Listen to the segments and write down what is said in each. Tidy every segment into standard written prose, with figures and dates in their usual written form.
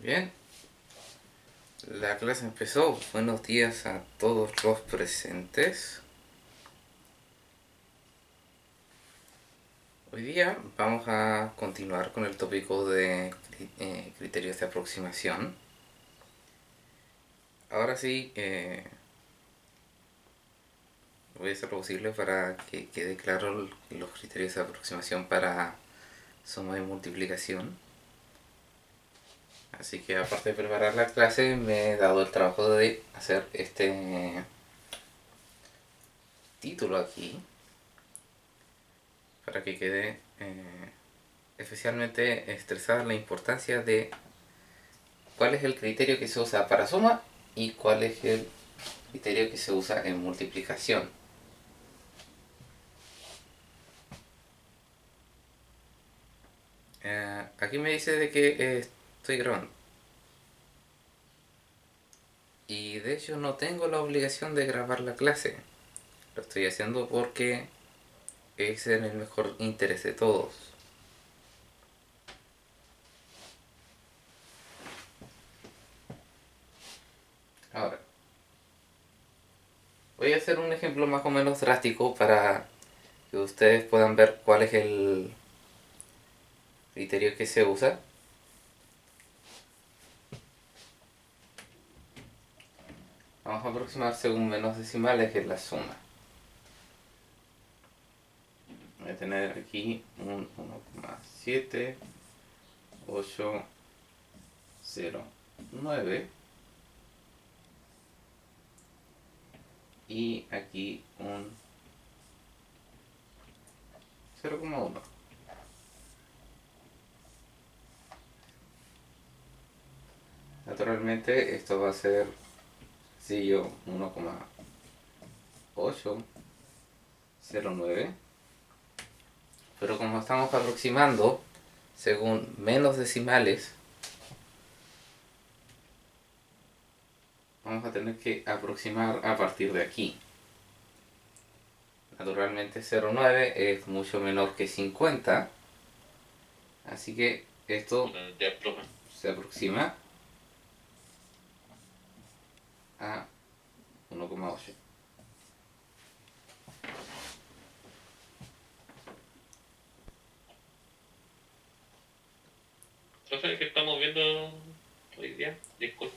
Bien, la clase empezó. Buenos días a todos los presentes. Hoy día vamos a continuar con el tópico de criterios de aproximación. Ahora sí, voy a hacer lo posible para que quede claro los criterios de aproximación para suma y multiplicación. Así que aparte de preparar la clase, me he dado el trabajo de hacer este título aquí para que quede especialmente estresada la importancia de cuál es el criterio que se usa para suma y cuál es el criterio que se usa en multiplicación. Aquí me dice de que estoy grabando. Y de hecho no tengo la obligación de grabar la clase. Lo estoy haciendo porque es en el mejor interés de todos. Ahora, voy a hacer un ejemplo más o menos drástico para que ustedes puedan ver cuál es el criterio que se usa. Vamos a aproximar según menos decimales, que es la suma. Voy a tener aquí un 1,7809 y aquí un 0,1. Naturalmente esto va a ser sencillo, 1,809, pero como estamos aproximando según menos decimales, vamos a tener que aproximar a partir de aquí. Naturalmente 0,9 es mucho menor que 50, así que esto se aproxima a 1,8. Profe, ¿qué estamos viendo hoy día? Disculpe.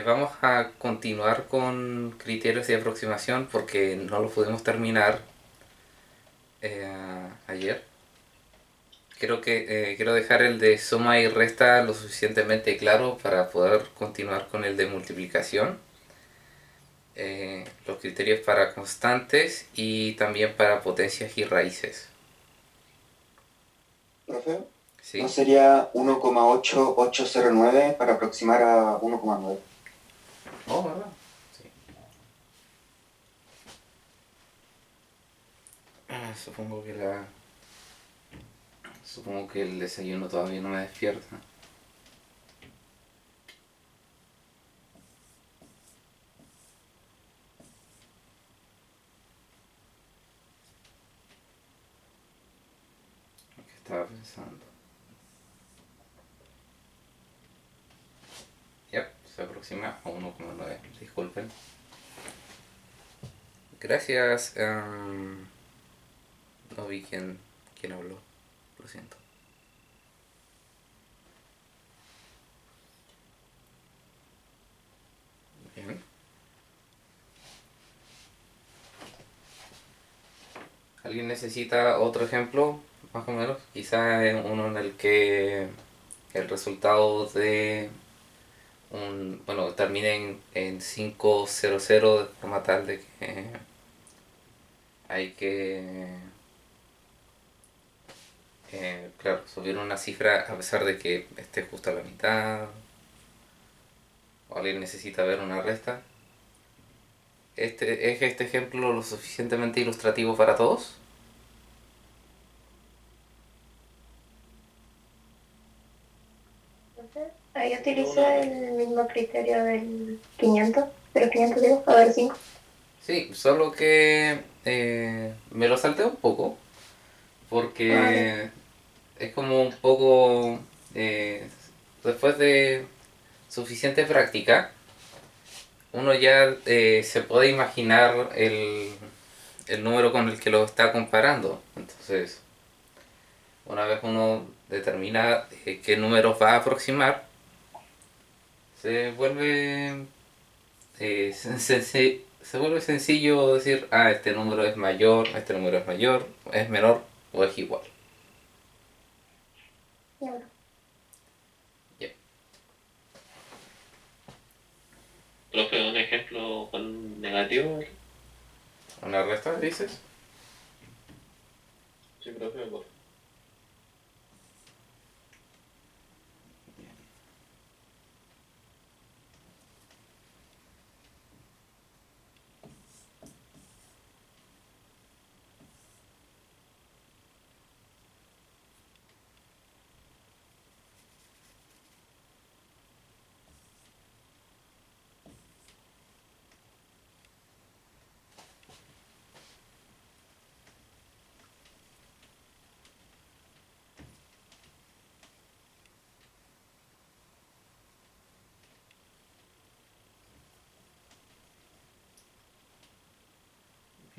Vamos a continuar con criterios de aproximación porque no lo pudimos terminar ayer. Quiero dejar el de suma y resta lo suficientemente claro para poder continuar con el de multiplicación. Los criterios para constantes y también para potencias y raíces. Profe, ¿no ¿Sí? sería 1,8809 para aproximar a 1,9? Oh, ¿verdad? Sí. Supongo que el desayuno todavía no me despierta. ¿Qué estaba pensando? Yep, se aproxima a 1,9. Disculpen. Gracias. No vi quién habló. Lo siento. Bien. ¿Alguien necesita otro ejemplo? Más o menos. Quizá uno en el que el resultado de termine en 500 de forma tal de que hay que, claro, subir una cifra a pesar de que esté justo a la mitad. O alguien necesita ver una resta. ¿Es este ejemplo lo suficientemente ilustrativo para todos? Ahí utilicé el mismo criterio del 500, de los 500 digo, a ver 5. Sí, solo que me lo salté un poco Ah, ya. porque es como un poco después de suficiente práctica, uno ya se puede imaginar el número con el que lo está comparando. Entonces, una vez uno determina qué números va a aproximar, se vuelve se vuelve sencillo decir, este número es mayor, este número es mayor, es menor o es igual. Ya. Yeah. Profe, un ejemplo con negativo. ¿Una resta, dices? Sí, profe, por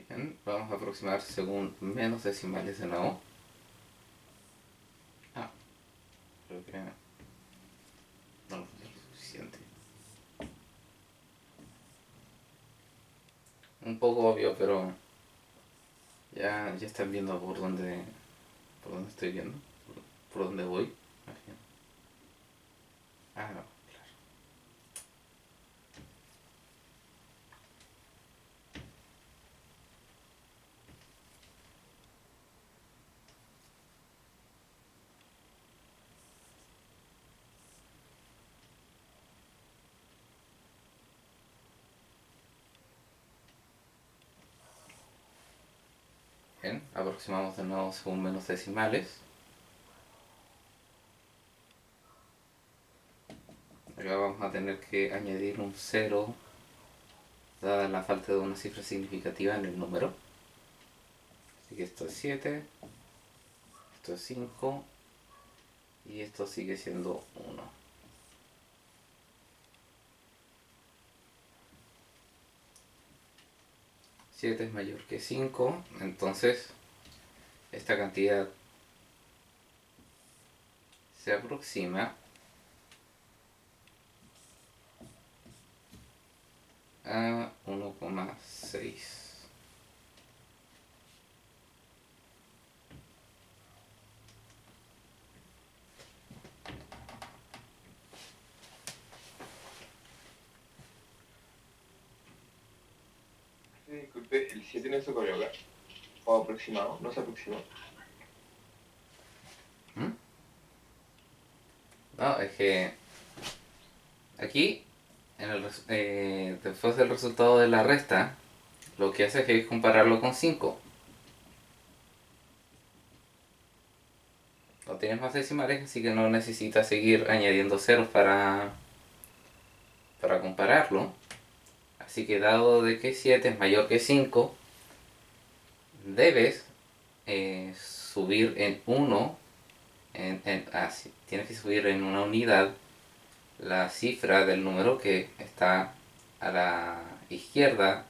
Bien, vamos a aproximar según menos decimales de nuevo. Creo que no lo puse lo suficiente. Un poco obvio, pero ya están viendo por dónde estoy viendo, por dónde voy. No, claro. Bien, aproximamos de nuevo según menos decimales. Acá vamos a tener que añadir un 0 dada la falta de una cifra significativa en el número. Así que esto es 7, esto es 5 y esto sigue siendo 1. Es mayor que 5, entonces esta cantidad se aproxima a 1,6. Disculpe, el 7 no se coloca. O aproximado, no se aproximó. No, es que aquí, después del resultado de la resta, lo que hace es compararlo con 5. No tienes más decimales, así que no necesitas seguir añadiendo ceros para compararlo. Así que dado de que 7 es mayor que 5, debes subir en 1, tienes que subir en una unidad la cifra del número que está a la izquierda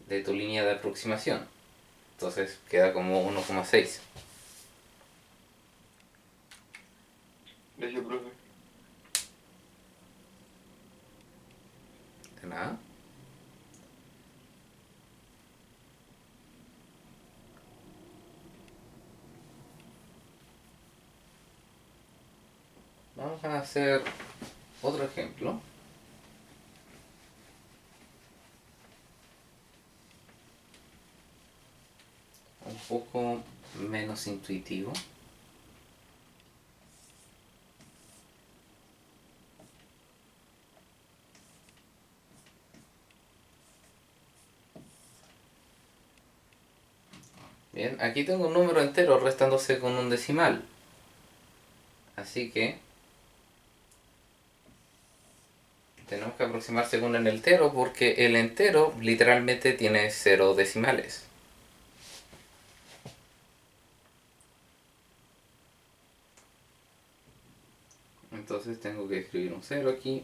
de tu línea de aproximación. Entonces queda como 1,6. Gracias, profe. De nada. Vamos a hacer otro ejemplo. Un poco menos intuitivo. Bien, aquí tengo un número entero restándose con un decimal. Así que tenemos que aproximar según el entero porque el entero literalmente tiene 0 decimales. Entonces tengo que escribir un 0 aquí.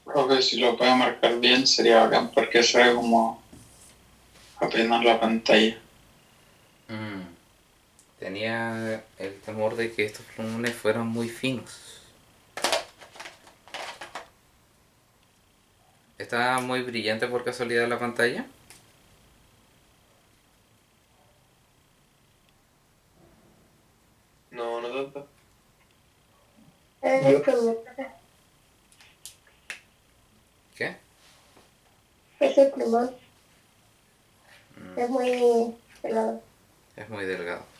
Creo que si lo puedo marcar bien sería bacán porque se ve como apenas la pantalla. Tenía el temor de que estos plumones fueran muy finos. ¿Está muy brillante por casualidad la pantalla? No, no tanto. Es plumón. ¿Qué? Es el plumón. Es muy pelado. Es muy delgado.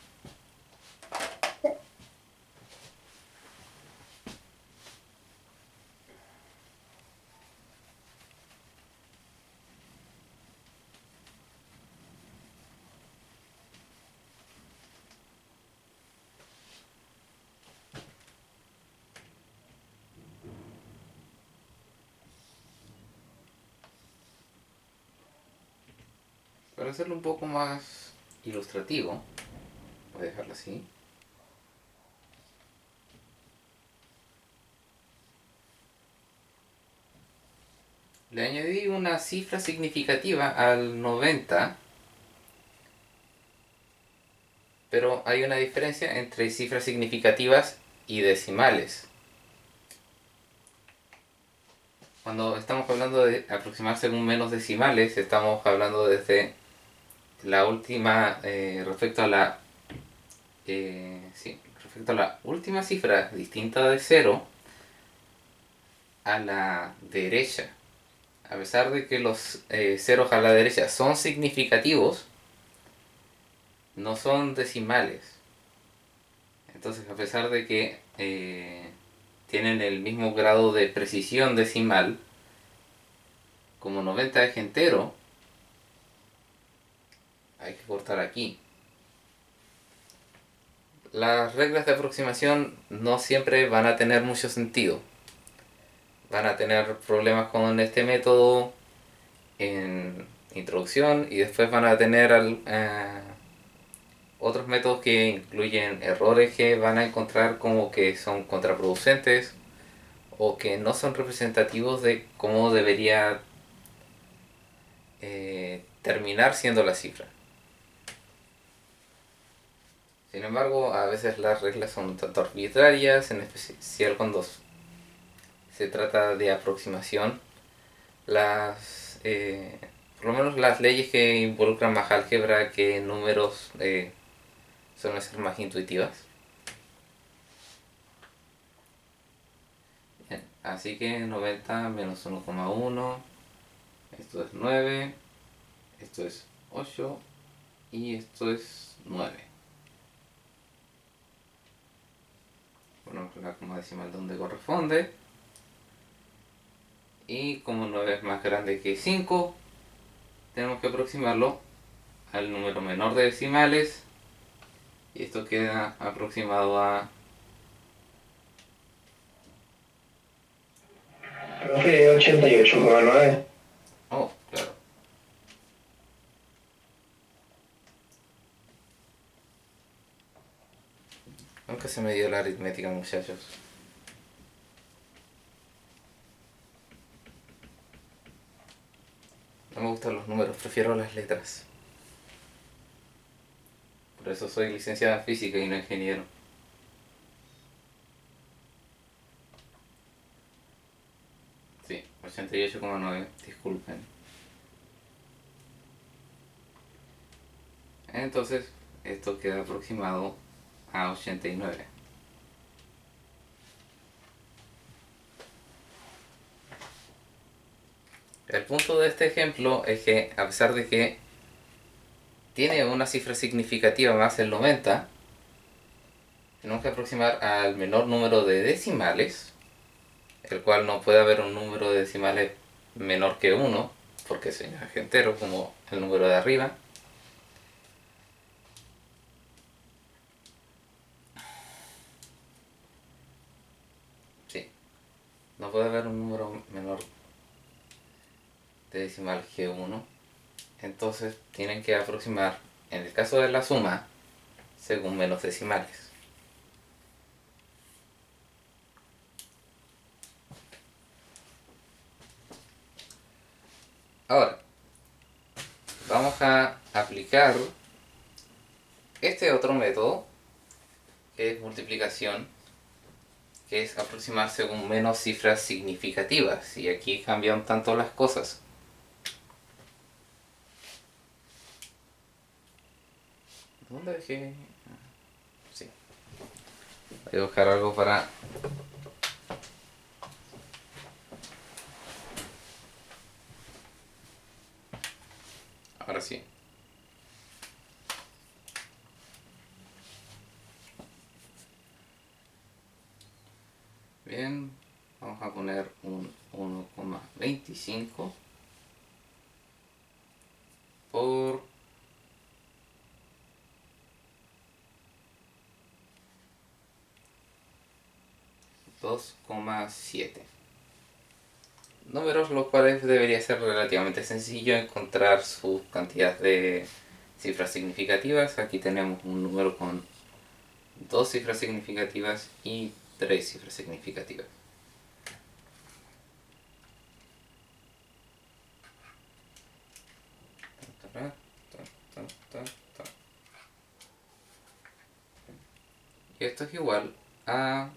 Para hacerlo un poco más ilustrativo, voy a dejarlo así. Le añadí una cifra significativa al 90, pero hay una diferencia entre cifras significativas y decimales. Cuando estamos hablando de aproximar según menos decimales, estamos hablando desde la última, respecto a la última cifra distinta de 0 a la derecha. A pesar de que los ceros a la derecha son significativos, no son decimales. Entonces, a pesar de que tienen el mismo grado de precisión decimal, como 90 es entero, hay que cortar aquí. Las reglas de aproximación no siempre van a tener mucho sentido. Van a tener problemas con este método en introducción y después van a tener otros métodos que incluyen errores que van a encontrar como que son contraproducentes o que no son representativos de cómo debería terminar siendo la cifra. Sin embargo, a veces las reglas son un tanto arbitrarias, en especial cuando se trata de aproximación. Por lo menos las leyes que involucran más álgebra que números suelen ser más intuitivas. Bien, así que 90 menos 1,1, esto es 9, esto es 8 y esto es 9. Ponemos la coma decimal donde corresponde. Y como 9 es más grande que 5, tenemos que aproximarlo al número menor de decimales. Y esto queda aproximado a... Profe, 88,9. Oh, claro. Nunca se me dio la aritmética, muchachos. No me gustan los números, prefiero las letras. Por eso soy licenciada en física y no ingeniero. Sí, 88,9, disculpen. Entonces, esto queda aproximado a 89. El punto de este ejemplo es que, a pesar de que tiene una cifra significativa más el 90, tenemos que aproximar al menor número de decimales, el cual no puede haber un número de decimales menor que 1, porque es entero como el número de arriba. Sí, no puede haber un número menor de decimal que 1. Entonces tienen que aproximar, en el caso de la suma, según menos decimales. Ahora, vamos a aplicar este otro método, que es multiplicación, que es aproximar según menos cifras significativas. Y aquí cambian tanto las cosas. ¿Dónde dejé? Sí. Voy a buscar algo para... Ahora sí. Bien, vamos a poner un 1,25 por 2,7. Números los cuales debería ser relativamente sencillo encontrar su cantidad de cifras significativas. Aquí tenemos un número con 2 cifras significativas y 3 cifras significativas. Y esto es igual a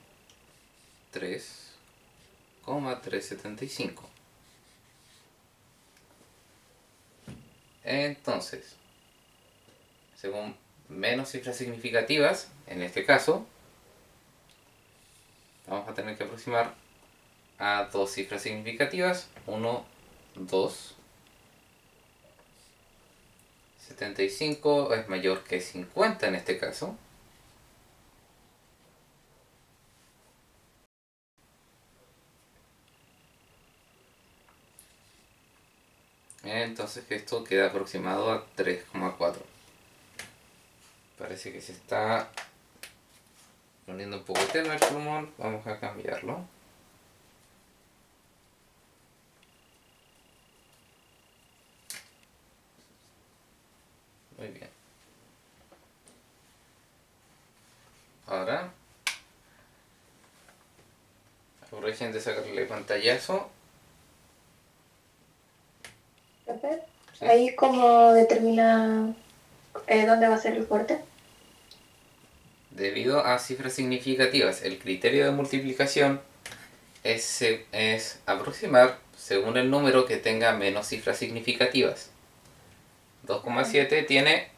3,375. Entonces, según menos cifras significativas, en este caso, vamos a tener que aproximar a 2 cifras significativas. 1, 2. 75 es mayor que 50 en este caso. Entonces esto queda aproximado a 3,4. Parece que se está poniendo un poco eterno el plumón. Vamos a cambiarlo. Muy bien. Ahora aprovechen de sacarle pantallazo. Profe, ¿Sí? ahí como determina dónde va a ser el corte. Debido a cifras significativas, el criterio de multiplicación es aproximar según el número que tenga menos cifras significativas. 2,7 tiene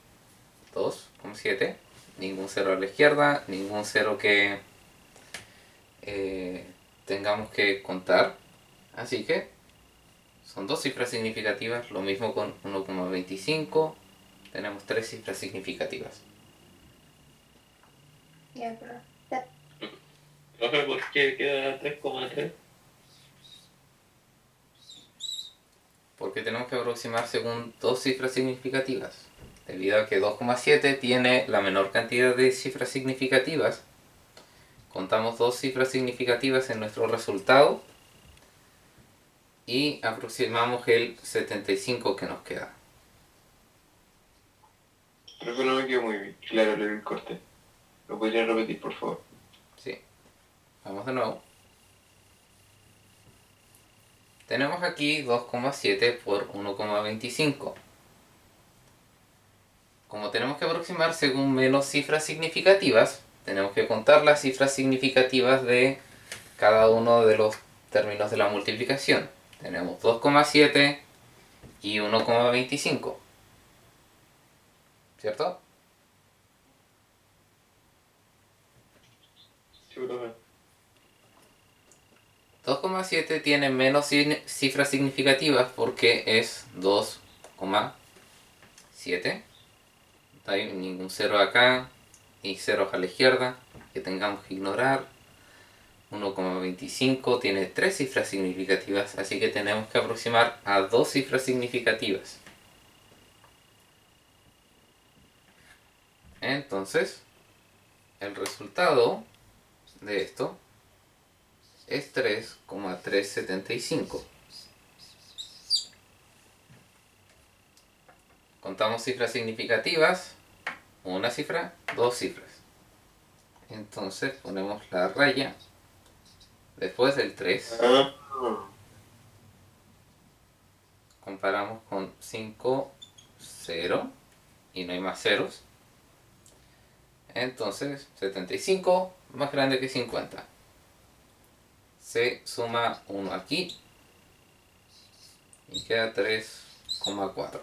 2,7, ningún cero a la izquierda, ningún cero que tengamos que contar, así que son 2 cifras significativas. Lo mismo con 1,25, tenemos 3 cifras significativas. Ya, pero ya. Profe, ¿por qué queda 3,3? Porque tenemos que aproximar según 2 cifras significativas. Debido a que 2,7 tiene la menor cantidad de cifras significativas, contamos 2 cifras significativas en nuestro resultado y aproximamos el 75 que nos queda. Creo que no me quedó muy bien claro el corte. ¿Lo podría repetir, por favor? Sí. Vamos de nuevo. Tenemos aquí 2,7 por 1,25. Como tenemos que aproximar según menos cifras significativas, tenemos que contar las cifras significativas de cada uno de los términos de la multiplicación. Tenemos 2,7 y 1,25. ¿Cierto? Sí, profe. 2,7 tiene menos cifras significativas porque es 2,7. No hay ningún cero acá y ceros a la izquierda que tengamos que ignorar. 1,25 tiene 3 cifras significativas, así que tenemos que aproximar a 2 cifras significativas. Entonces, el resultado de esto es 3,375. Contamos cifras significativas, una cifra, dos cifras. Entonces ponemos la raya después del 3. Comparamos con 5, 0 y no hay más ceros. Entonces 75 más grande que 50. Se suma 1 aquí y queda 3,4.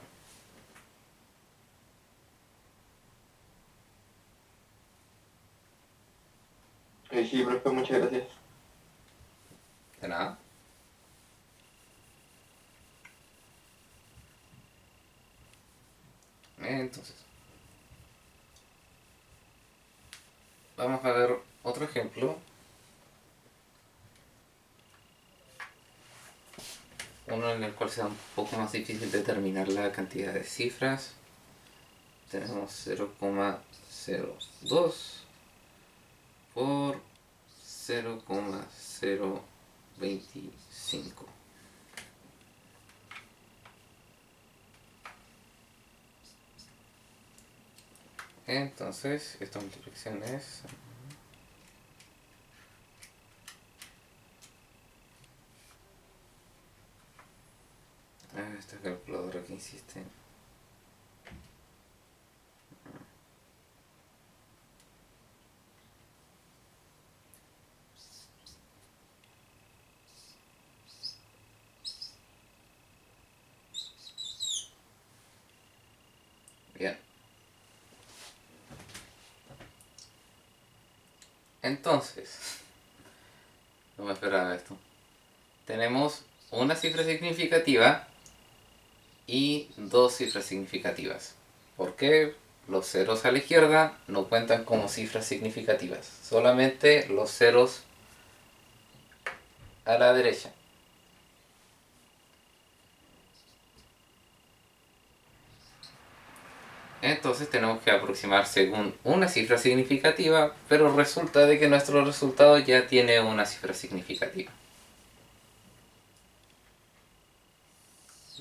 Sí, profe, muchas gracias. De nada. Entonces, vamos a ver otro ejemplo. Uno en el cual sea un poco más difícil determinar la cantidad de cifras. Tenemos 0,02 por 0,025. Entonces, esta multiplicación es... esta calculadora que insiste. Bien. Entonces, no me esperaba esto. Tenemos una cifra significativa y dos cifras significativas. ¿Por qué? Los ceros a la izquierda no cuentan como cifras significativas, solamente los ceros a la derecha. Entonces tenemos que aproximar según una cifra significativa, pero resulta de que nuestro resultado ya tiene una cifra significativa.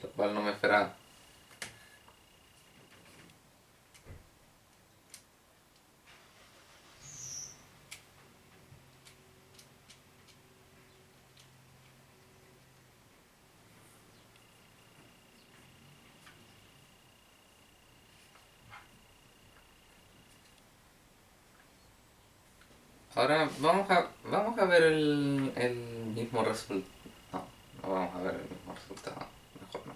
Lo cual no me esperaba. Ahora vamos a ver el mismo resultado. No, no vamos a ver el mismo resultado. Mejor no.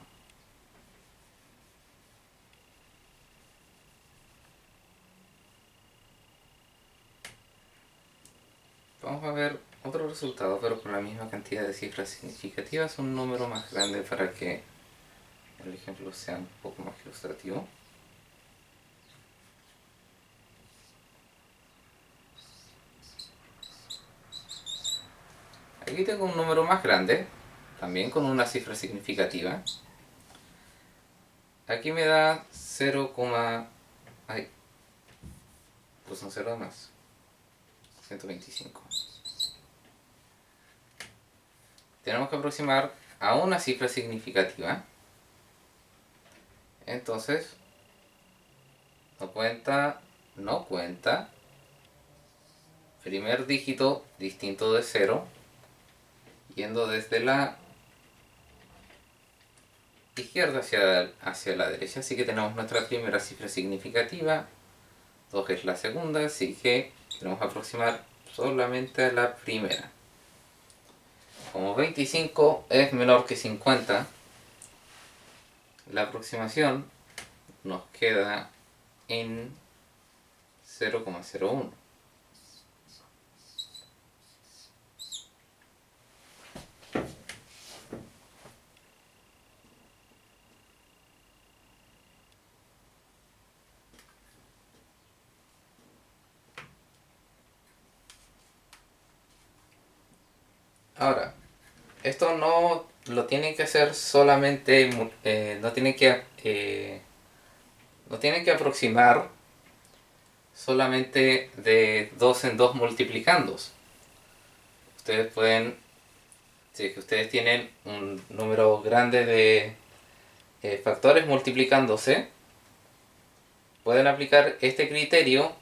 Vamos a ver otro resultado, pero con la misma cantidad de cifras significativas, un número más grande para que el ejemplo sea un poco más ilustrativo. Aquí tengo un número más grande, también con una cifra significativa. Aquí me da 0, ay, pues un 0 más, 125. Tenemos que aproximar a una cifra significativa. Entonces, no cuenta, primer dígito distinto de 0, yendo desde la izquierda hacia la derecha. Así que tenemos nuestra primera cifra significativa, 2 es la segunda, así que queremos aproximar solamente a la primera. Como 25 es menor que 50, la aproximación nos queda en 0,01. Ahora, esto no lo tienen que hacer solamente, no tienen que aproximar solamente de 2 en 2 multiplicando. Ustedes pueden, si es que ustedes tienen un número grande de factores multiplicándose, pueden aplicar este criterio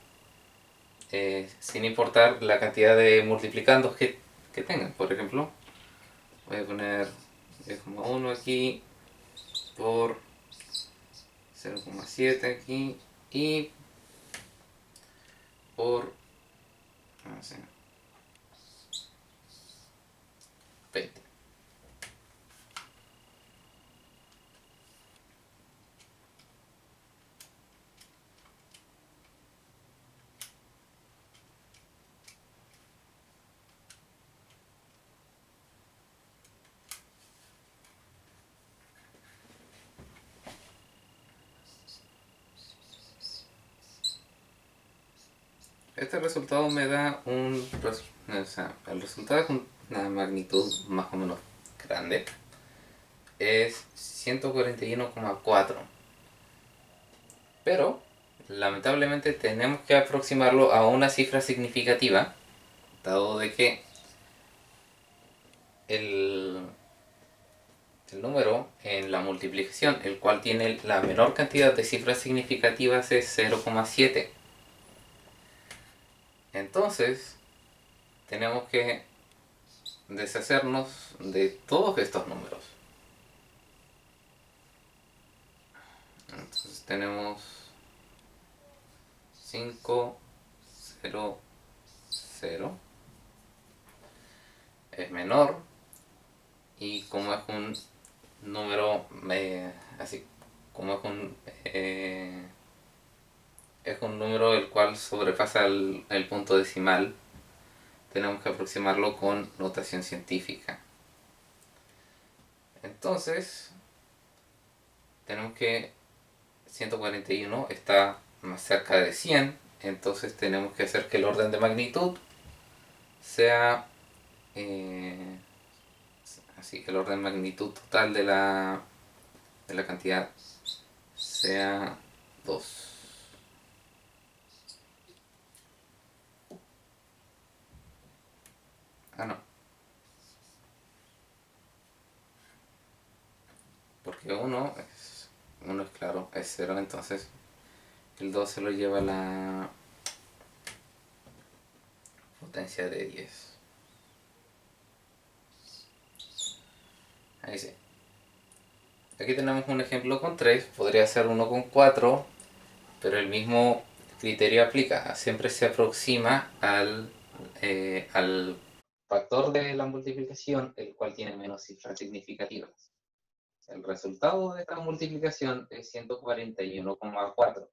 sin importar la cantidad de multiplicandos que tengan. Por ejemplo, voy a poner 10,1 aquí por 0,7 aquí y por no sé, 20. Este resultado me da o sea, el resultado es una magnitud más o menos grande. Es 141,4. Pero, lamentablemente, tenemos que aproximarlo a una cifra significativa, dado de que el número en la multiplicación, el cual tiene la menor cantidad de cifras significativas, es 0,7. Entonces, tenemos que deshacernos de todos estos números. Entonces tenemos 5, 0, 0. Es menor. Y como es un número así, como es un número el cual sobrepasa el punto decimal, tenemos que aproximarlo con notación científica. Entonces, tenemos que 141 está más cerca de 100, entonces tenemos que hacer que el orden de magnitud sea así, el orden de magnitud total de la cantidad sea 2. No, porque 1 es claro, es 0, entonces el 2 se lo lleva la potencia de 10. Ahí sí. Aquí tenemos un ejemplo con 3, podría ser uno con 4, pero el mismo criterio aplica. Siempre se aproxima al factor de la multiplicación, el cual tiene menos cifras significativas. El resultado de esta multiplicación es 141,4.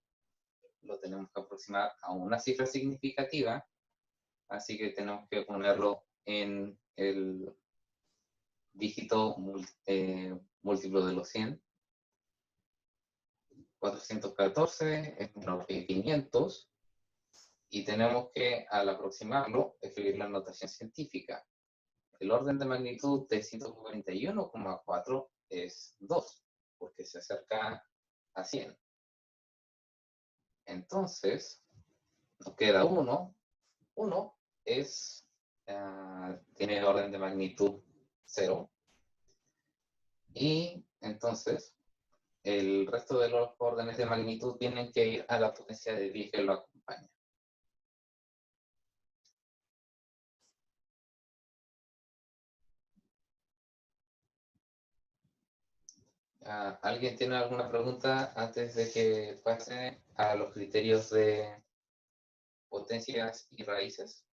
Lo tenemos que aproximar a una cifra significativa, así que tenemos que ponerlo en el dígito múltiplo de los 100. 414 es menor que 500 y tenemos que, al aproximarlo, escribir la notación científica. El orden de magnitud de 141,4 es 2, porque se acerca a 100. Entonces, nos queda 1. 1 tiene orden de magnitud 0. Y entonces, el resto de los órdenes de magnitud tienen que ir a la potencia de 10 que lo acompaña. ¿Alguien tiene alguna pregunta antes de que pase a los criterios de potencias y raíces?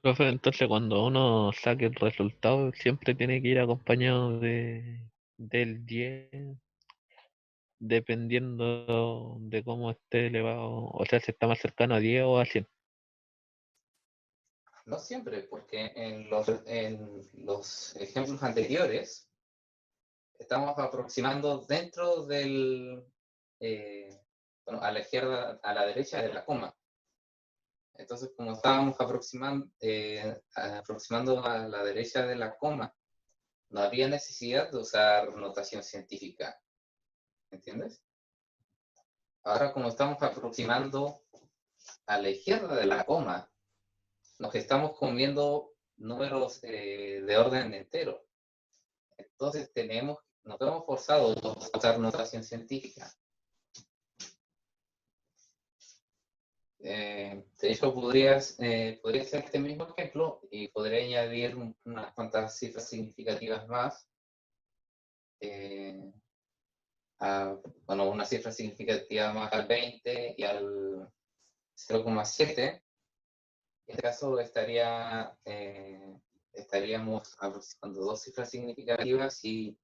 Profe, entonces cuando uno saque el resultado siempre tiene que ir acompañado del 10, dependiendo de cómo esté elevado, o sea, si está más cercano a 10 o a 100. No siempre, porque en los ejemplos anteriores estamos aproximando dentro del, bueno, a la izquierda, a la derecha de la coma. Entonces, como estábamos aproximando a la derecha de la coma, no había necesidad de usar notación científica. ¿Entiendes? Ahora, como estamos aproximando a la izquierda de la coma, nos estamos comiendo números de orden entero. Entonces tenemos nos vemos forzados a usar notación científica. De hecho, podría ser este mismo ejemplo y podría añadir unas cuantas cifras significativas más. Bueno, una cifra significativa más al 20 y al 0,7. En este caso estaríamos aproximando dos cifras significativas y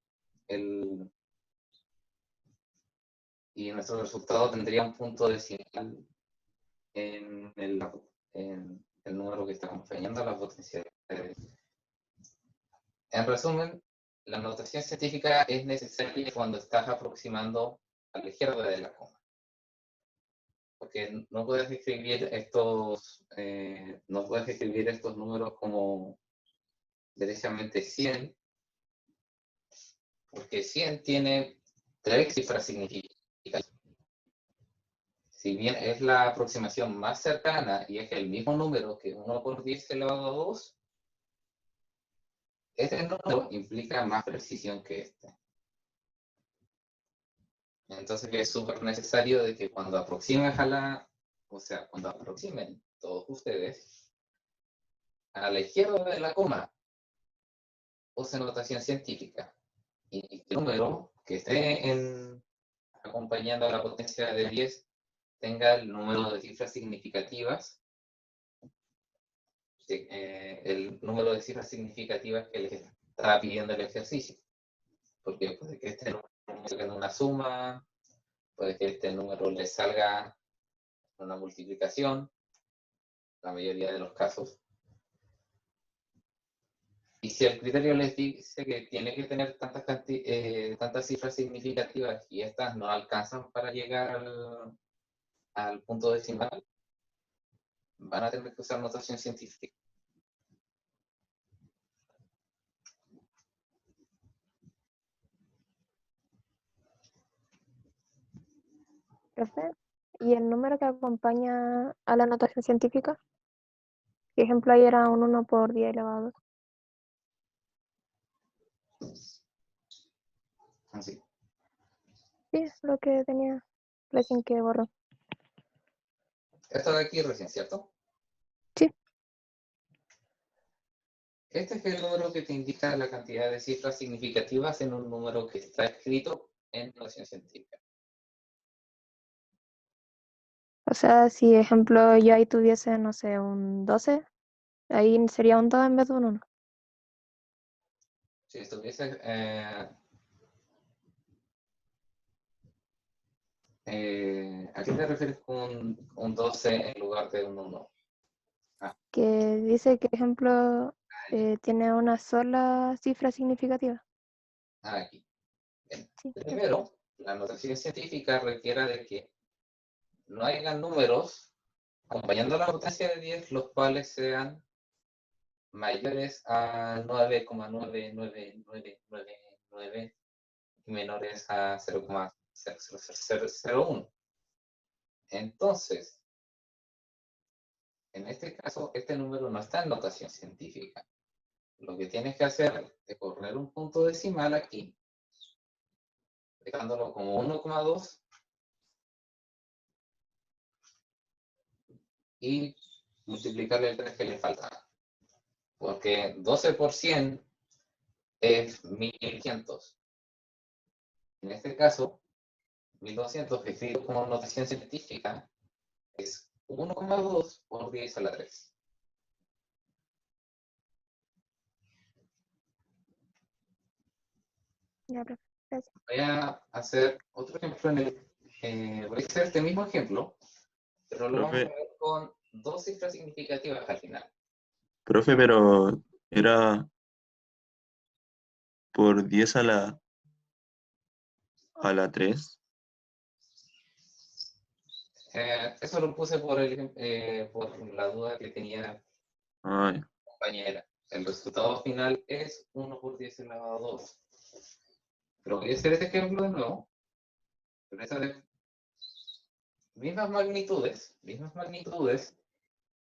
nuestro resultado tendría un punto decimal en el número que está acompañando a la potencialidad. En resumen, la notación científica es necesaria cuando estás aproximando a la izquierda de la coma. Porque no puedes escribir estos números como derechamente 100, porque 100 tiene 3 cifras significativas. Si bien es la aproximación más cercana y es el mismo número que 1 por 10 elevado a 2, este número implica más precisión que este. Entonces es súper necesario de que cuando aproximen cuando aproximen todos ustedes a la izquierda de la coma, usen notación científica. Y el número que esté acompañando a la potencia de 10 tenga el número de cifras significativas, el número de cifras significativas que les está pidiendo el ejercicio. Porque puede que este número salga en una suma, puede que este número les salga en una multiplicación, la mayoría de los casos. Y si el criterio les dice que tiene que tener tantas cifras significativas y estas no alcanzan para llegar al punto decimal, van a tener que usar notación científica. Profe, ¿y el número que acompaña a la notación científica? Por ejemplo, ahí era un 1 por 10 elevado. Así. Sí, es lo que tenía recién que borró. Esto de aquí recién, ¿cierto? Sí. Este es el número que te indica la cantidad de cifras significativas en un número que está escrito en notación científica. O sea, si ejemplo yo ahí tuviese, no sé, un 12, ahí sería un 2 en vez de un 1. Si estuviese ¿a qué te refieres con un 12 en lugar de un 1? Que dice que ejemplo tiene una sola cifra significativa. Aquí. Bien. Sí. Primero, la notación científica requiere de que no hayan números acompañando la potencia de 10 los cuales sean mayores a 9,9999 y menores a 0,0001. Entonces, en este caso, este número no está en notación científica. Lo que tienes que hacer es correr un punto decimal aquí, dejándolo como 1,2 y multiplicarle el 3 que le falta. Porque 12 por 100 es 1500. En este caso, 1200 escrito como notación científica es 1,2 por 10 a la 3. Ya, profe, gracias. Voy a hacer otro ejemplo voy a hacer este mismo ejemplo, pero lo vamos a Profe, ver con dos cifras significativas al final. profe, pero era por 10 a la 3. Eso lo puse por la duda que tenía la Ay, compañera. El resultado final es 1 por 10 elevado a 2. Pero voy a hacer este ejemplo de nuevo. Pero esta vez, mismas magnitudes,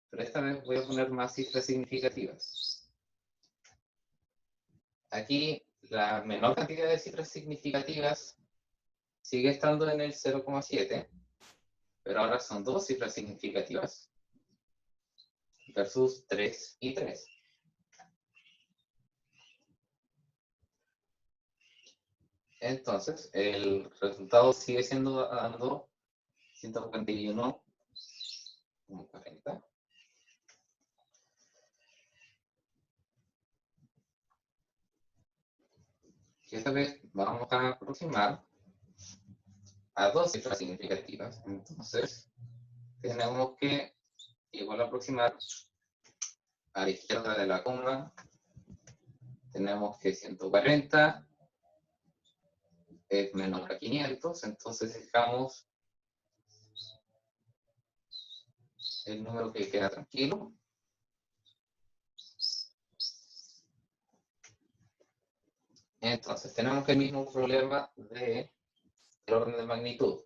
pero esta vez voy a poner más cifras significativas. Aquí la menor cantidad de cifras significativas sigue estando en el 0,7, pero ahora son dos cifras significativas versus 3 y 3. Entonces, el resultado sigue siendo dando 141,40. Y esta vez vamos a aproximar a dos cifras significativas. Entonces, tenemos que igual aproximar a la izquierda de la coma. Tenemos que 140 es menor a 500, entonces dejamos el número que queda tranquilo. Entonces, tenemos el mismo problema del orden de magnitud.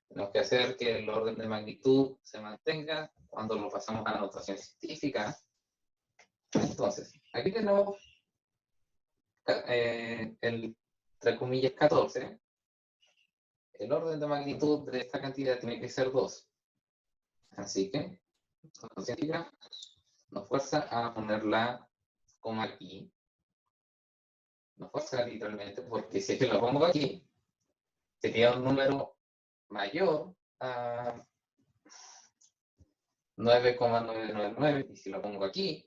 Tenemos que hacer que el orden de magnitud se mantenga cuando lo pasamos a la notación científica. Entonces, aquí tenemos el, entre comillas, 14. El orden de magnitud de esta cantidad tiene que ser 2. Así que, la notación científica nos fuerza a poner la coma aquí. Nos fuerza literalmente, porque si es que lo pongo aquí, sería un número mayor a 9,999, y si lo pongo aquí,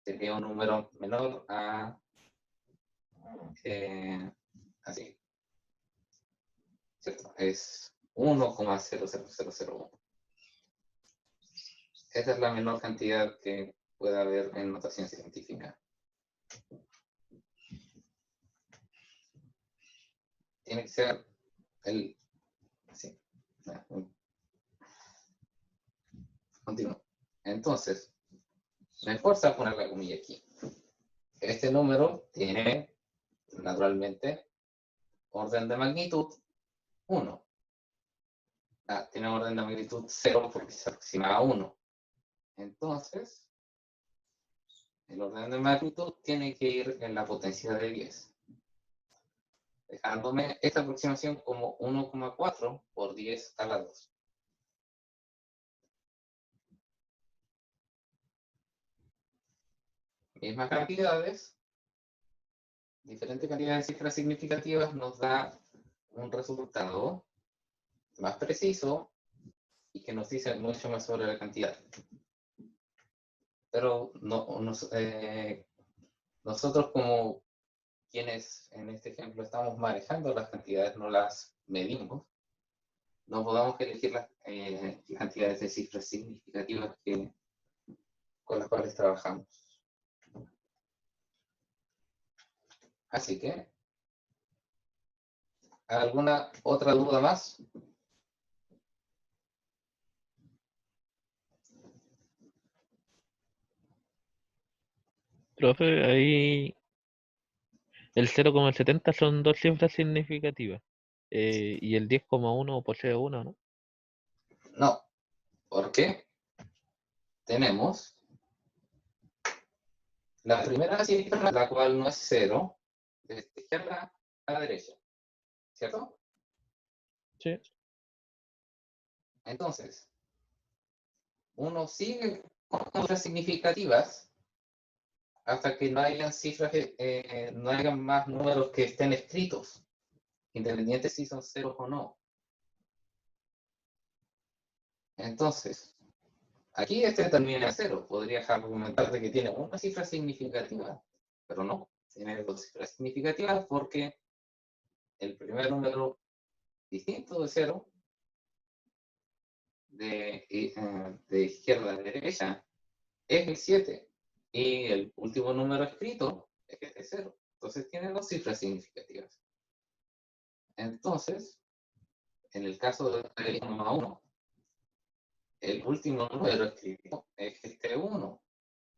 sería un número menor a así, ¿cierto? Es 1,00001. Esta es la menor cantidad que puede haber en notación científica. Tiene que ser el... Sí. Continúo. Entonces, me fuerza a poner la comilla aquí. Este número tiene, naturalmente, orden de magnitud 1. Tiene orden de magnitud 0 porque se aproxima a 1. Entonces, el orden de magnitud tiene que ir en la potencia de 10. Dejándome esta aproximación como 1,4 por 10 a la 2. Mismas cantidades, diferentes cantidades de cifras significativas nos da un resultado más preciso y que nos dice mucho más sobre la cantidad. Pero nosotros como quienes en este ejemplo estamos manejando las cantidades, no las medimos, no podamos elegir las cantidades de cifras significativas con las cuales trabajamos. Así que, ¿alguna otra duda más? Profe, ahí el 0,70 son dos cifras significativas. Y el 10,1 posee una, ¿no? No, porque tenemos la primera cifra, la cual no es 0, de izquierda a la derecha, ¿cierto? Sí. Entonces, uno sigue con cifras significativas hasta que no hayan cifras, no hayan más números que estén escritos, independientes si son ceros o no. Entonces, aquí este termina en 0. Podrías argumentar de que tiene una cifra significativa, pero no, tiene dos cifras significativas porque el primer número distinto de 0, de izquierda a derecha, es el 7. Y el último número escrito es este 0. Entonces tiene dos cifras significativas. Entonces, en el caso del 1,1, el último número escrito es este 1,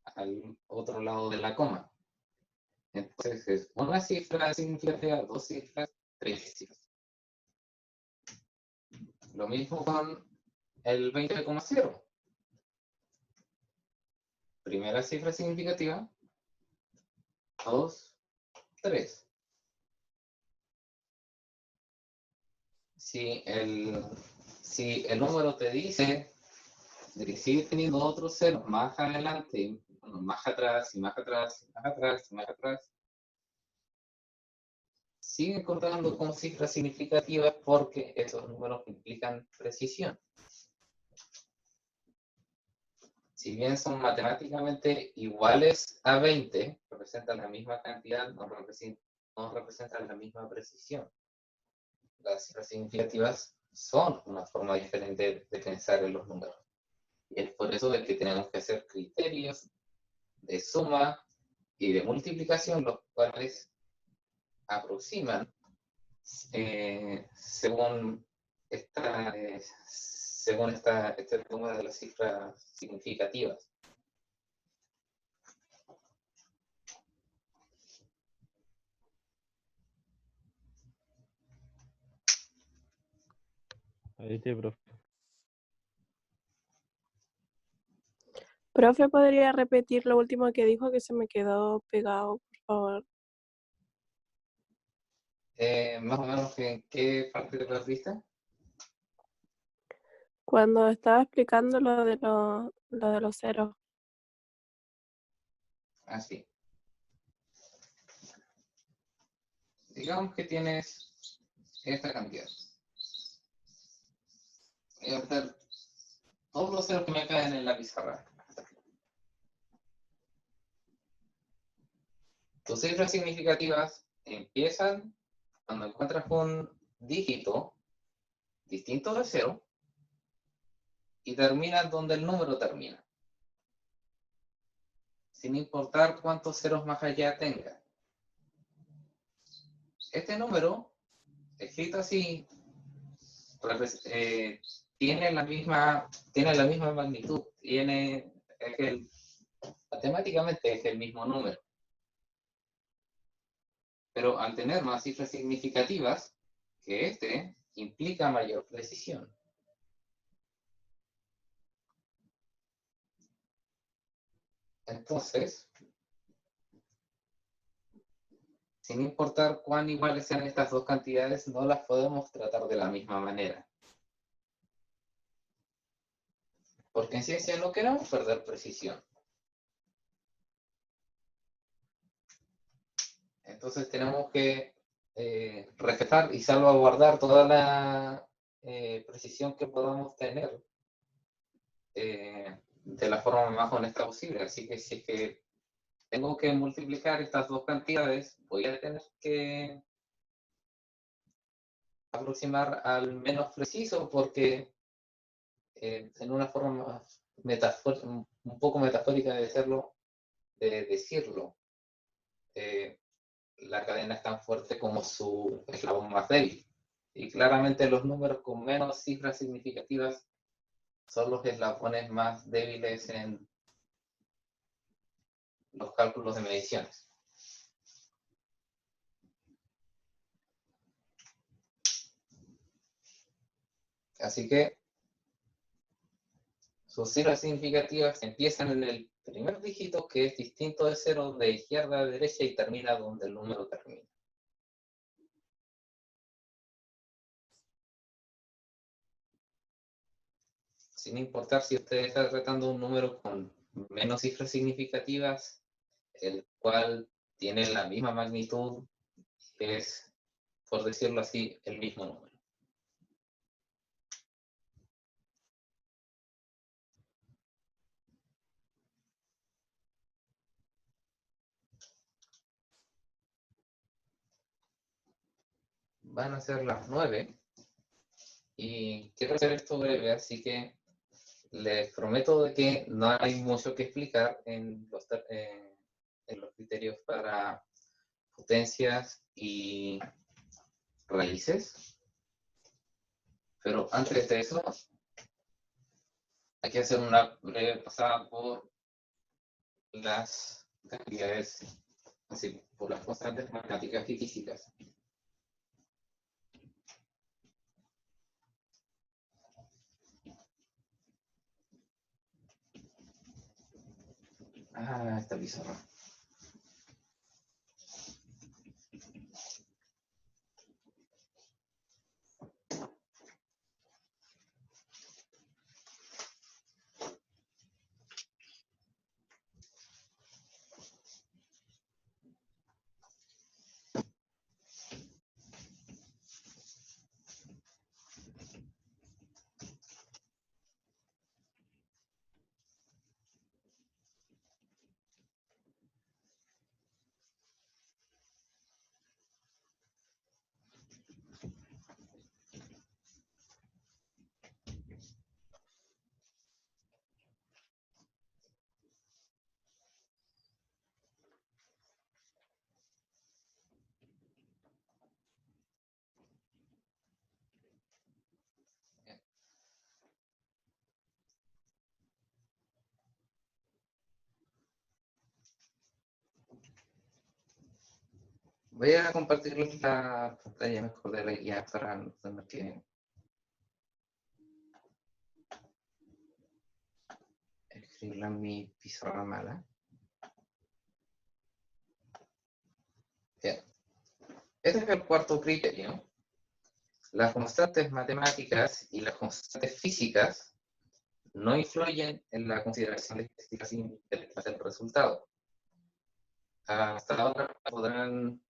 al otro lado de la coma. Entonces es una cifra significativa, dos cifras, tres cifras. Lo mismo con el 20,0. Primera cifra significativa, 2, 3. si el número te dice de que sigue teniendo otros ceros más adelante, bueno, más atrás y más atrás y más atrás y más atrás, sigue contando con cifras significativas porque esos números implican precisión. Si bien son matemáticamente iguales a 20, representan la misma cantidad, no representan la misma precisión. Las cifras significativas son una forma diferente de pensar en los números. Y es por eso que tenemos que hacer criterios de suma y de multiplicación, los cuales aproximan según este número de las cifras significativas. Ahí te, profe. Profe, ¿podría repetir lo último que dijo que se me quedó pegado, por favor? Más o menos, ¿en qué parte te perdiste? Cuando estaba explicando lo de los ceros. Así. Digamos que tienes esta cantidad. Voy a meter todos los ceros que me caen en la pizarra. Tus cifras significativas empiezan cuando encuentras un dígito distinto de 0 y terminan donde el número termina, sin importar cuántos ceros más allá tenga. Este número, escrito así, tiene la misma magnitud, matemáticamente es el mismo número. Pero al tener más cifras significativas que este, implica mayor precisión. Entonces, sin importar cuán iguales sean estas dos cantidades, no las podemos tratar de la misma manera. Porque en ciencia no queremos perder precisión. Entonces tenemos que respetar y salvaguardar toda la precisión que podamos tener de la forma más honesta posible. Así que si es que tengo que multiplicar estas dos cantidades, voy a tener que aproximar al menos preciso porque en una forma un poco metafórica de decirlo, la cadena es tan fuerte como su eslabón más débil. Y claramente los números con menos cifras significativas son los eslabones más débiles en los cálculos de mediciones. Así que sus cifras significativas empiezan en el primer dígito, que es distinto de 0 de izquierda a derecha y termina donde el número termina. Sin importar si usted está tratando un número con menos cifras significativas, el cual tiene la misma magnitud, es, por decirlo así, el mismo número. Van a ser las 9 y quiero hacer esto breve, así que les prometo de que no hay mucho que explicar en los criterios para potencias y raíces. Pero antes de eso, hay que hacer una breve pasada por las cantidades, así, por las constantes matemáticas y físicas. Esta pizarra. Voy a compartirles la pantalla mejor de la guía para no tener que escribirla en mi pizarra mala. Bien. Este es el cuarto criterio. Las constantes matemáticas y las constantes físicas no influyen en la consideración de estadísticas intelectuales del resultado. Hasta ahora podrán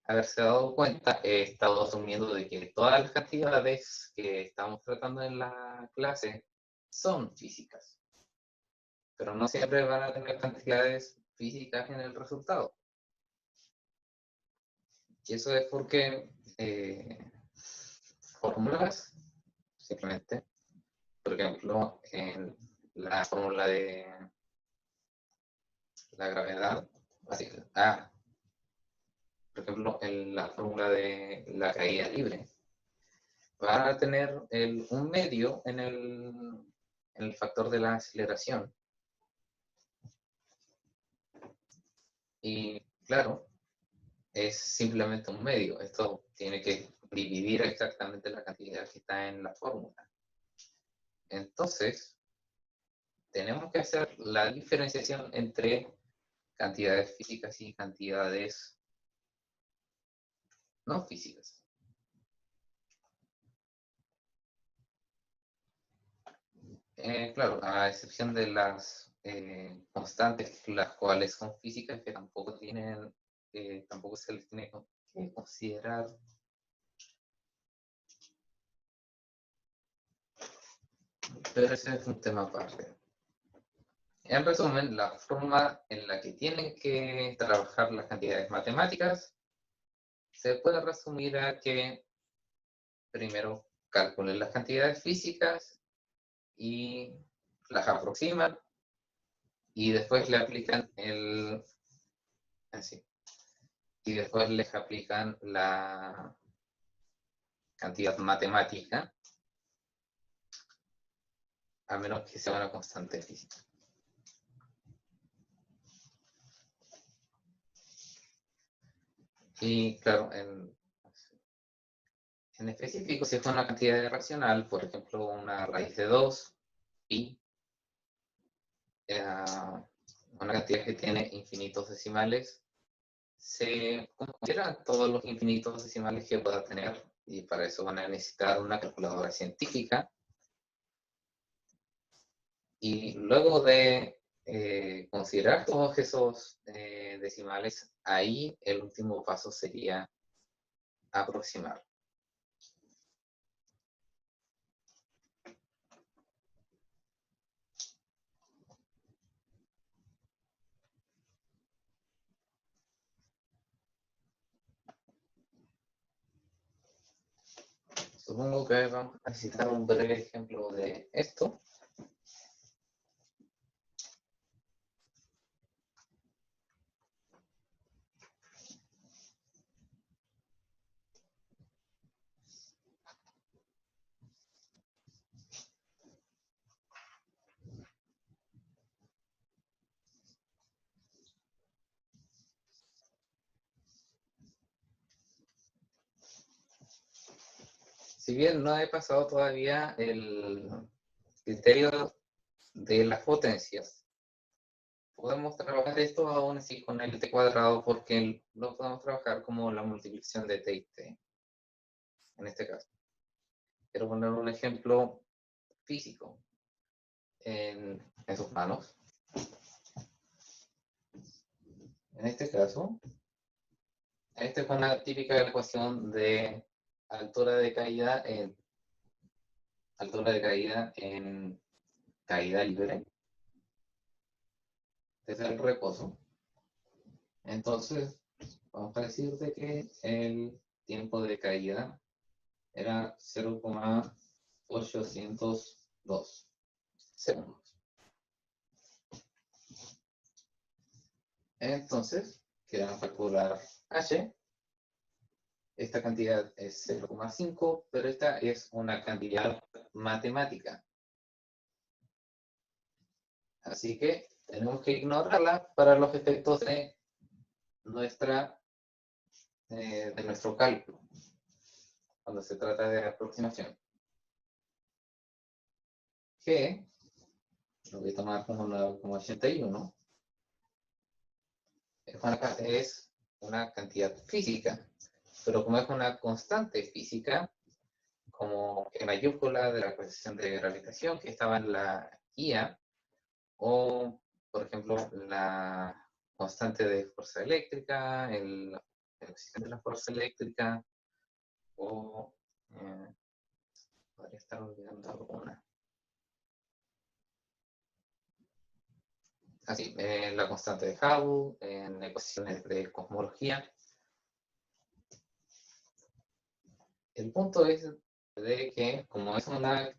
haberse dado cuenta, he estado asumiendo de que todas las cantidades que estamos tratando en la clase son físicas, pero no siempre van a tener cantidades físicas en el resultado. Y eso es porque fórmulas, simplemente, por ejemplo, en la fórmula de la gravedad, por ejemplo, en la fórmula de la caída libre, va a tener un medio en el factor de la aceleración. Y claro, es simplemente un medio. Esto tiene que dividir exactamente la cantidad que está en la fórmula. Entonces, tenemos que hacer la diferenciación entre cantidades físicas y cantidades no físicas. Claro, a excepción de las constantes, las cuales son físicas, que tampoco tienen, tampoco se les tiene que considerar. Pero ese es un tema aparte. En resumen, la forma en la que tienen que trabajar las cantidades matemáticas se puede resumir a que primero calculen las cantidades físicas y las aproximan y después le aplican y después les aplican la cantidad matemática, a menos que sea una constante física. Y claro, en específico, si es una cantidad irracional, por ejemplo, una raíz de 2, pi, una cantidad que tiene infinitos decimales, se consideran todos los infinitos decimales que pueda tener, y para eso van a necesitar una calculadora científica. Y luego de considerar todos esos decimales, ahí el último paso sería aproximar. Supongo que vamos a necesitar un breve ejemplo de esto. Si bien no he pasado todavía el criterio de las potencias, podemos trabajar esto aún así con el t cuadrado porque lo podemos trabajar como la multiplicación de t y t, en este caso. Quiero poner un ejemplo físico en sus manos. En este caso, esta es una típica ecuación de altura de caída en caída libre desde el reposo. Entonces, vamos a decir de que el tiempo de caída era 0,802 segundos. Entonces, queremos calcular h. Esta cantidad es 0,5, pero esta es una cantidad matemática. Así que tenemos que ignorarla para los efectos de nuestra de nuestro cálculo cuando se trata de aproximación. G, lo voy a tomar como 9,81, es una cantidad física, pero como es una constante física, como G mayúscula de la ecuación de gravitación que estaba en la guía, o por ejemplo la constante de fuerza eléctrica, el coeficiente de la fuerza eléctrica, o podría estar olvidando alguna. Así, la constante de Hubble, en ecuaciones de cosmología. El punto es de que como es una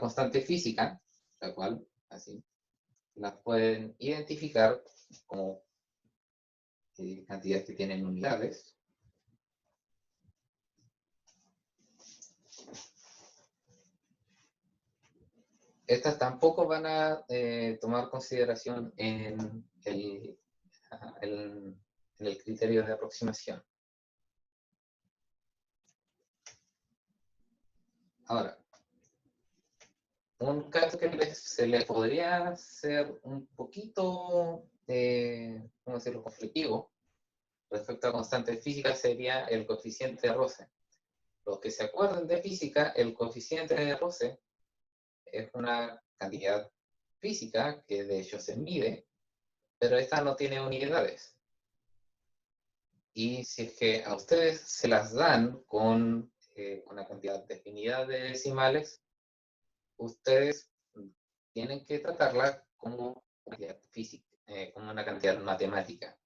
constante física, la cual así la pueden identificar como cantidades que tienen unidades. Estas tampoco van a tomar consideración en el criterio de aproximación. Ahora, un caso que se le podría hacer un poquito, ¿cómo decirlo?, conflictivo respecto a constantes físicas sería el coeficiente de roce. Los que se acuerden de física, el coeficiente de roce es una cantidad física que de hecho se mide, pero esta no tiene unidades. Y si es que a ustedes se las dan con una cantidad definida de decimales, ustedes tienen que tratarla como cantidad física, como una cantidad matemática.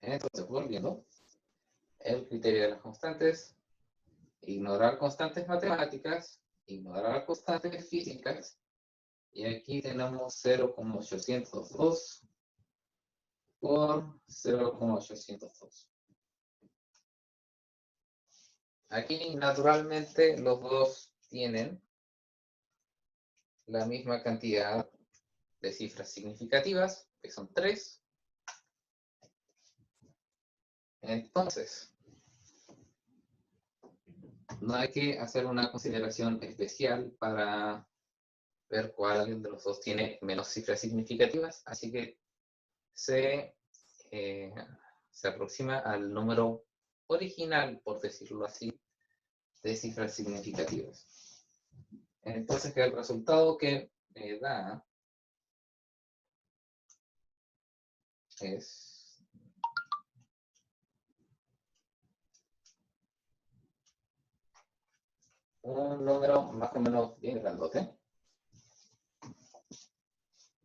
Entonces, volviendo, el criterio de las constantes, ignorar constantes matemáticas, ignorar constantes físicas, y aquí tenemos 0,802 por 0,802. Aquí, naturalmente, los dos tienen la misma cantidad de cifras significativas, que son 3. Entonces, no hay que hacer una consideración especial para ver cuál de los dos tiene menos cifras significativas, así que se aproxima al número original, por decirlo así, de cifras significativas. Entonces, el resultado que me da es un número más o menos bien grandote.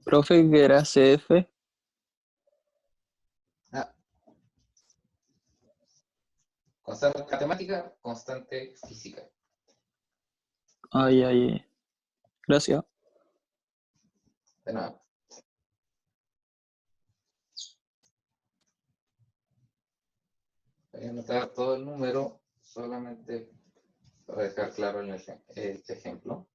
Profe, ¿qué era CF? Constante matemática, constante física. Ay. Gracias. De nuevo. Voy a anotar todo el número solamente para dejar claro el ejemplo.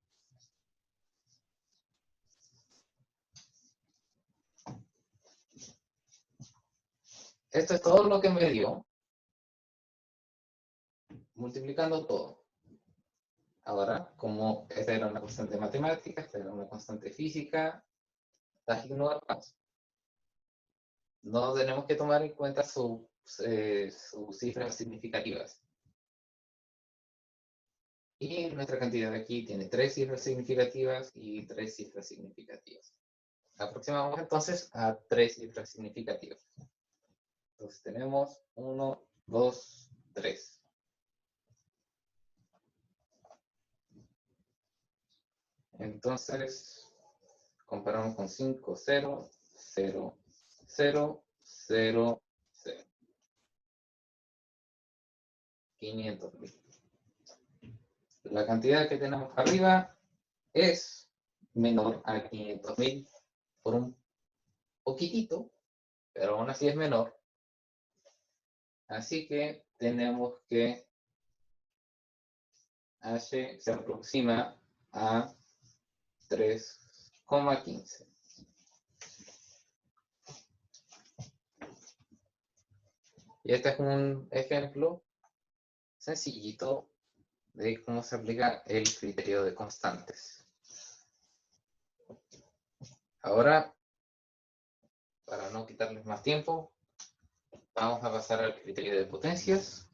Esto es todo lo que me dio, multiplicando todo. Ahora, como esta era una constante matemática, esta era una constante física, las ignoramos. No tenemos que tomar en cuenta sus cifras significativas. Y nuestra cantidad aquí tiene 3 cifras significativas y 3 cifras significativas. Aproximamos entonces a 3 cifras significativas. Entonces tenemos 1, 2, 3. Entonces, comparamos con 5, 0, 0, 0, 0, 0. 500.000. La cantidad que tenemos arriba es menor a 500.000 por un poquitito, pero aún así es menor. Así que tenemos que H se aproxima a 3,15. Y este es un ejemplo sencillito de cómo se aplica el criterio de constantes. Ahora, para no quitarles más tiempo, vamos a pasar al criterio de potencias.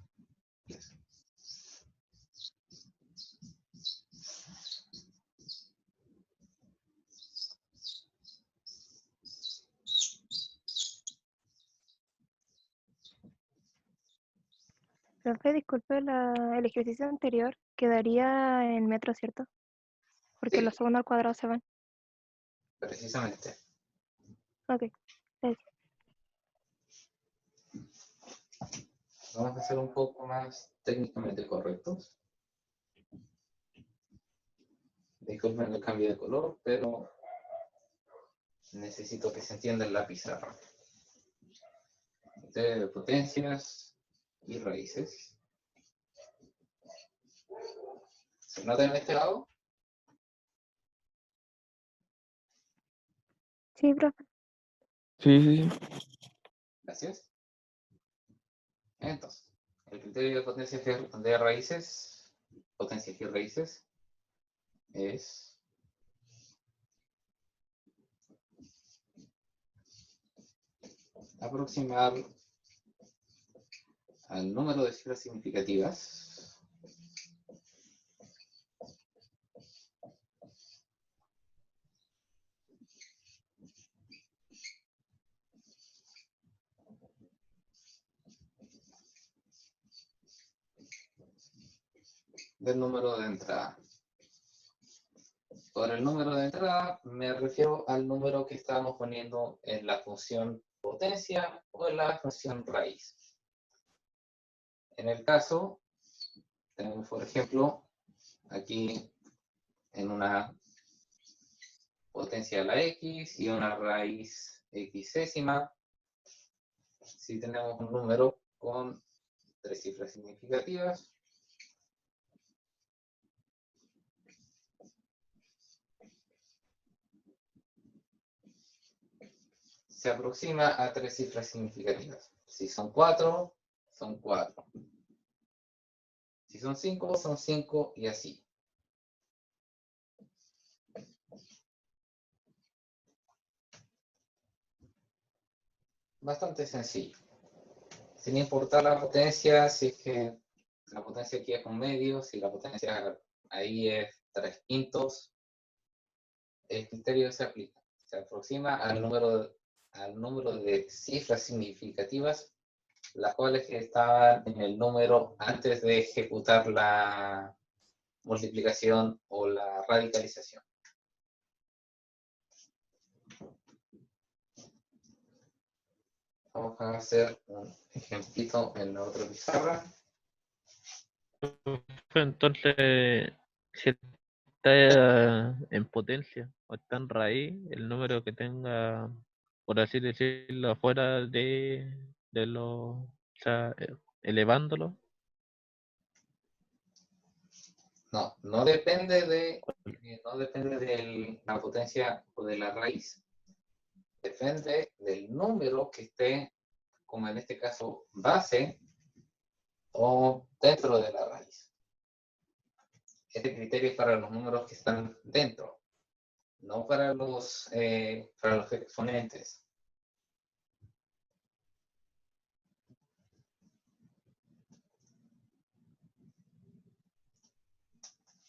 Profe, disculpe, el ejercicio anterior quedaría en metros, ¿cierto? Porque Sí. los segundos al cuadrado se van. Precisamente. Ok, gracias. Vamos a ser un poco más técnicamente correctos. Disculpen el cambio de color, pero necesito que se entienda en la pizarra. De potencias y raíces. ¿Se nota en este lado? Sí, profe. Sí. Gracias. Entonces, el criterio de potencias de raíces, potencias y raíces, es aproximar al número de cifras significativas del número de entrada. Por el número de entrada me refiero al número que estábamos poniendo en la función potencia o en la función raíz. En el caso, tenemos por ejemplo, aquí en una potencia de la x y una raíz xésima, si tenemos un número con 3 cifras significativas, se aproxima a 3 cifras significativas. Si son 4, son 4. Si son 5, son 5 y así. Bastante sencillo. Sin importar la potencia, si es que la potencia aquí es un medio, si la potencia ahí es 3/5, el criterio se aplica. Se aproxima al número de cifras significativas, las cuales estaban en el número antes de ejecutar la multiplicación o la radicalización. Vamos a hacer un ejemplito en la otra pizarra. Entonces, si está en potencia o está en raíz, el número que tenga, por así decirlo, fuera de lo, o sea, elevándolo. No depende de la potencia o de la raíz. Depende del número que esté, como en este caso, base o dentro de la raíz. Este criterio es para los números que están dentro, no para los exponentes.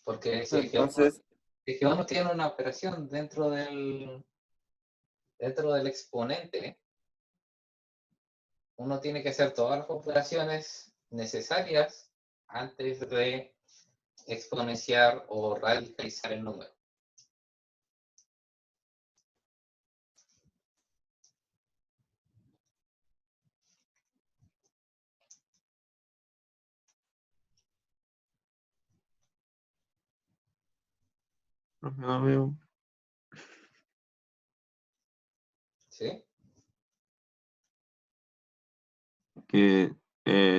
Porque si es que uno tiene una operación dentro del exponente, uno tiene que hacer todas las operaciones necesarias antes de exponenciar o radicalizar el número. No veo. ¿Sí? Que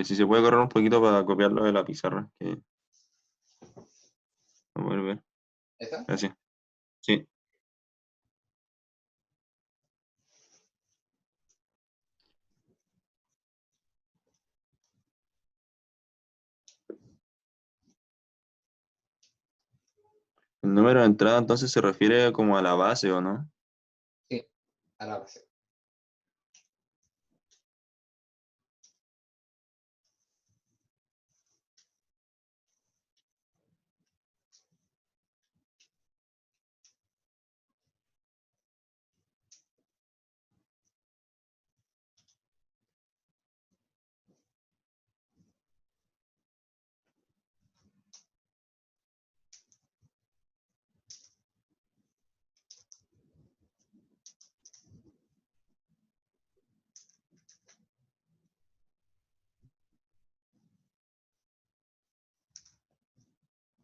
si se puede correr un poquito para copiarlo de la pizarra. Que... Vamos a ver. ¿Esta? Gracias. Sí. El número de entrada entonces se refiere como a la base, ¿o no? Sí, a la base.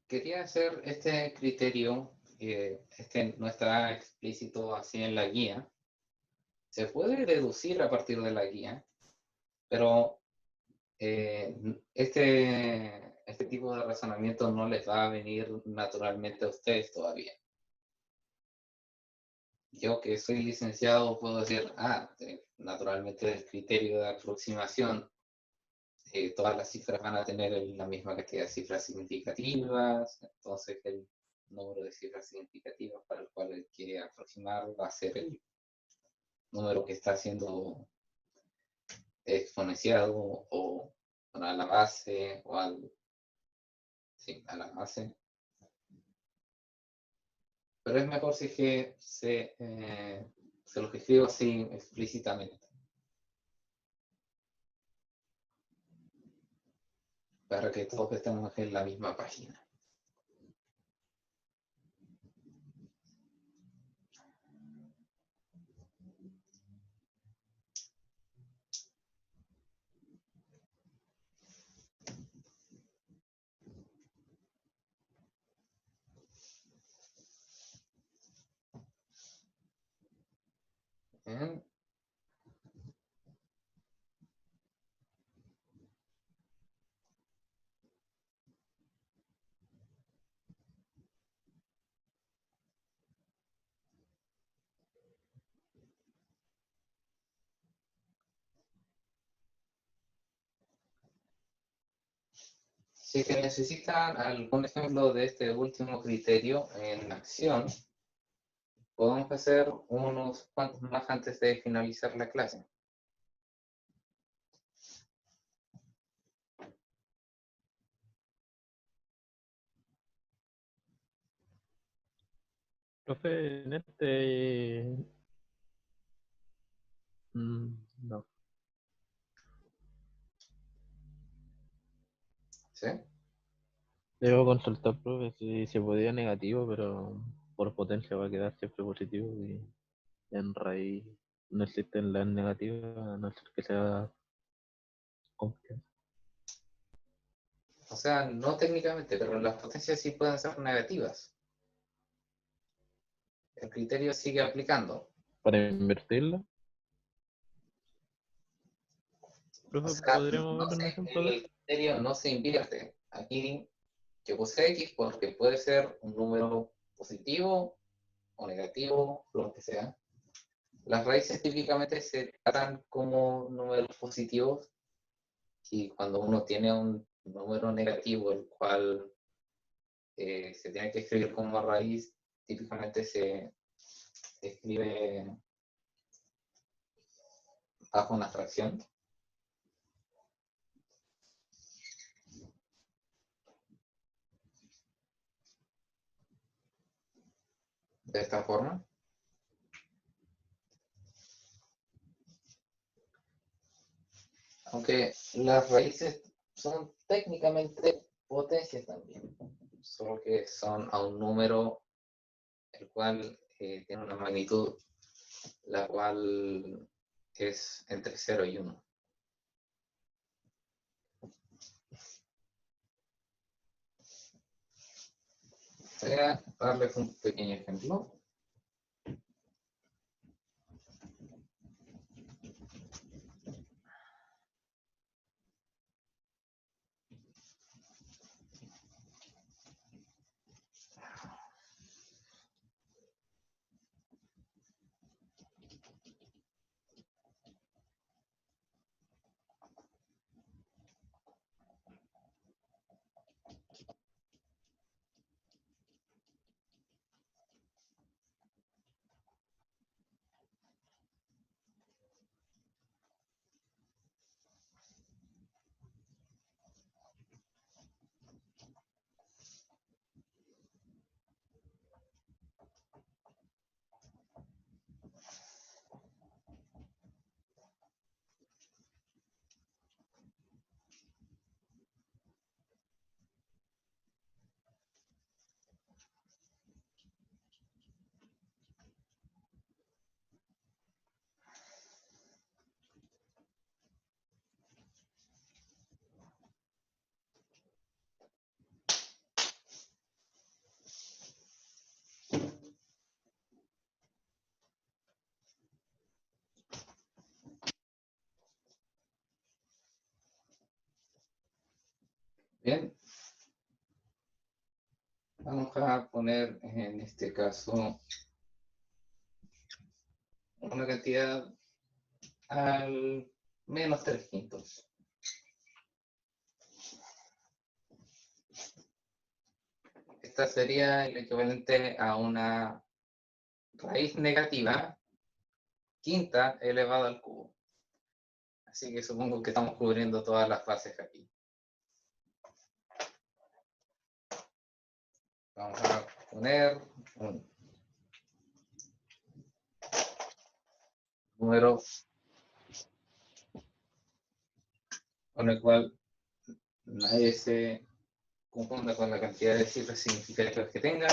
Quería hacer este criterio, este no está explícito así en la guía. Se puede deducir a partir de la guía, pero este tipo de razonamiento no les va a venir naturalmente a ustedes todavía. Yo que soy licenciado puedo decir, naturalmente del criterio de aproximación, todas las cifras van a tener la misma cantidad de cifras significativas, entonces el número de cifras significativas para el cual él quiere aproximar va a ser el número que está siendo exponenciado o a la base o sí, a la base. Pero es mejor si que se los escribo así explícitamente, para que todos estemos en la misma página. Bien. Si que necesitan algún ejemplo de este último criterio en acción, podemos hacer unos cuantos más antes de finalizar la clase. Profe, en este... no. ¿Sí? Debo consultar, profe, si se podía negativo, pero por potencia va a quedar siempre positivo y en raíz no existen las negativas, a no ser que sea confianza. O sea, no técnicamente, pero las potencias sí pueden ser negativas. El criterio sigue aplicando. Para invertirla, O profe, sea, ¿podríamos ver un ejemplo de eso? el criterio no se invierte. Aquí yo puse X porque puede ser un número positivo o negativo, lo que sea. Las raíces típicamente se tratan como números positivos y cuando uno tiene un número negativo, el cual se tiene que escribir como raíz, típicamente se escribe bajo una fracción. De esta forma. Aunque las raíces son técnicamente potencias también, solo que son a un número el cual tiene una magnitud, la cual es entre 0 y 1. Voy a darles un pequeño ejemplo. Bien. Vamos a poner en este caso una cantidad al menos 3/5. Esta sería el equivalente a una raíz negativa quinta elevada al cubo. Así que supongo que estamos cubriendo todas las fases aquí. Vamos a poner un número con el cual nadie se confunda con la cantidad de cifras significativas que tenga.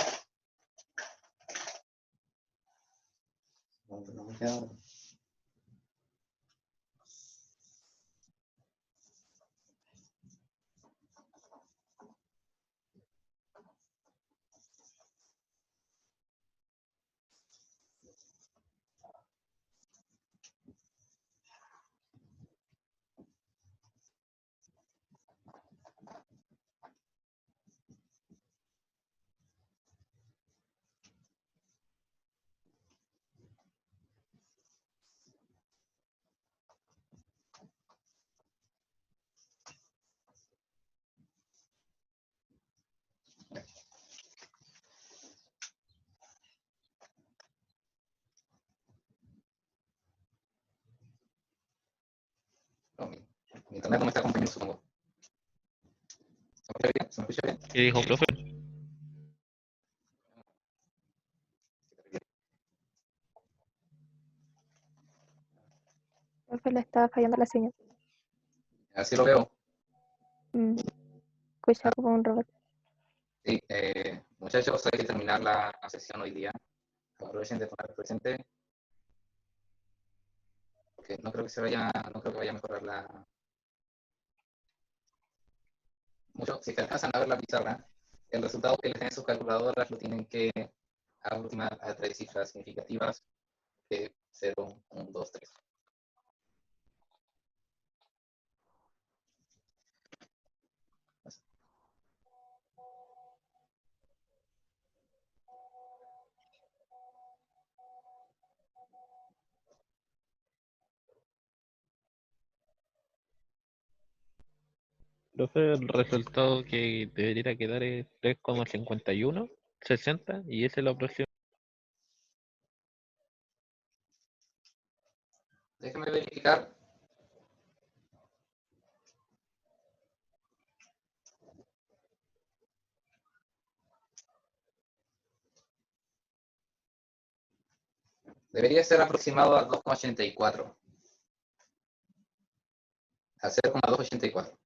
No, mi internet no me está acompañando, supongo. ¿Se me escucha bien? ¿Se me escucha bien? ¿Qué dijo, profe? Profe, le estaba fallando la señal. Así lo veo. Escucha como un robot. Sí, muchachos, hay que terminar la sesión hoy día. Aprovechen de tomar el presente. Porque no creo que vaya a mejorar mucho. Si es que alcanzan a ver la pizarra, el resultado que les den sus calculadoras lo tienen que aproximar a 3 cifras significativas de 0, 1, 2, 3. Profe, el resultado que debería quedar es 3,5160 y esa es la próxima. Déjenme verificar. Debería ser aproximado a 2,84. A 0,284.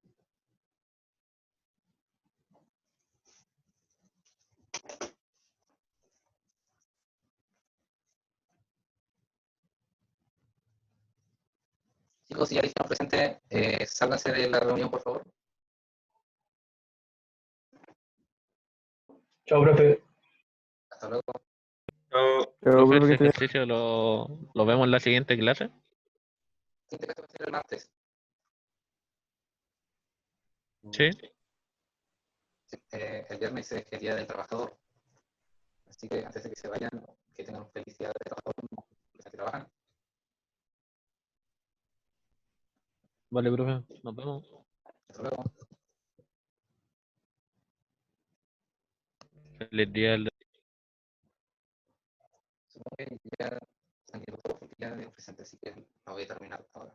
Chicos, si ya dijeron presente, sálganse de la reunión, por favor. Chao, profe. Hasta luego. Chao. Profe, profe, ese que te ejercicio lo vemos en la siguiente clase. Siguiente clase va a ser el martes. Sí. Sí, el viernes es el Día del Trabajador. Así que antes de que se vayan, que tengan un feliz Día del Trabajador, los que trabajan. Vale, profe, nos vemos. Hasta luego. Feliz día. Supongo que ya están viendo todo porque ya de presente, así que no voy a terminar ahora.